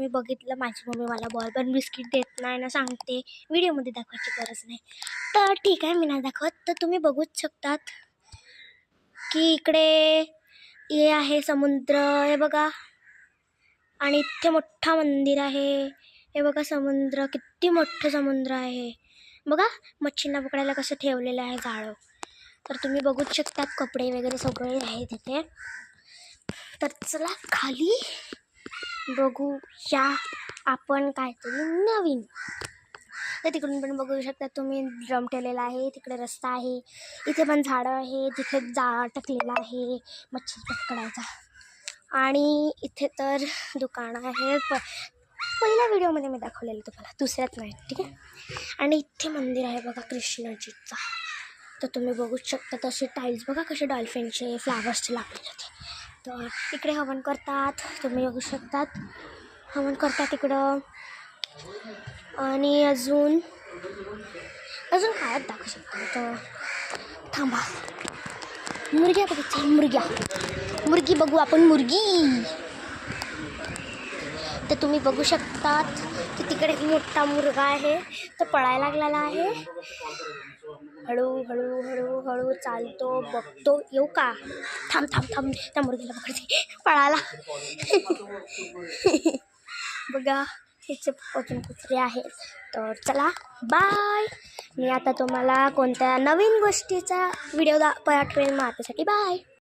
तुम्ही बघितलं, माझी मम्मी मला बॉलपेन बिस्किट देत नाही ना, सांगते व्हिडिओमध्ये दाखवायची गरज नाही. तर ठीक आहे, मी नाही दाखवत. तर तुम्ही बघूच शकतात की इकडे हे आहे समुद्र, हे बघा. आणि इथे मोठा मंदिर आहे, हे बघा. समुद्र, किती मोठं समुद्र आहे बघा. मच्छींना पकडायला कसं ठेवलेलं आहे जाळं. तर तुम्ही बघूच शकतात, कपडे वगैरे सगळे आहे तिथे. तर चला खाली बघूया आपण काहीतरी नवीन. तर तिकडून पण बघू शकता तुम्ही, ड्रम ठेवलेला आहे, तिकडे रस्ता आहे, इथे पण झाडं आहे, तिथे जाळ टाकलेला आहे मच्छी पकडायचा. आणि इथे तर दुकानं आहे, पहिल्या व्हिडिओमध्ये मी दाखवलेलं तुम्हाला, दुसऱ्यात नाही, ठीक आहे. आणि इथे मंदिर आहे बघा कृष्णाजीचा. तर तुम्ही बघू शकता तसे टाईल्स बघा कसे डॉल्फिनचे फ्लावर्सचे लागलेले होते. तर इकडे हवन करतात, तुम्ही बघू शकतात हवन करतात इकडं. आणि अजून काय दाखवू शकतो. तर थांबा, मुर्ग्या बघायच्या, मुर्गी बघू आपण, मुर्गी. तर तुम्ही बघू शकतात की तिकडे एक मोठा मुर्गा आहे, तो पळायला लागलेला आहे. हळू हळू हळू चालतो, बघतो येऊ का. थांब, त्या मुर्गीला पकडते, पळाला. बघा, ह्याचे अजून कुत्रे आहेत. तर चला बाय. मी आता तुम्हाला कोणत्या नवीन गोष्टीचा व्हिडिओ पाठवेन, मग आतासाठी बाय.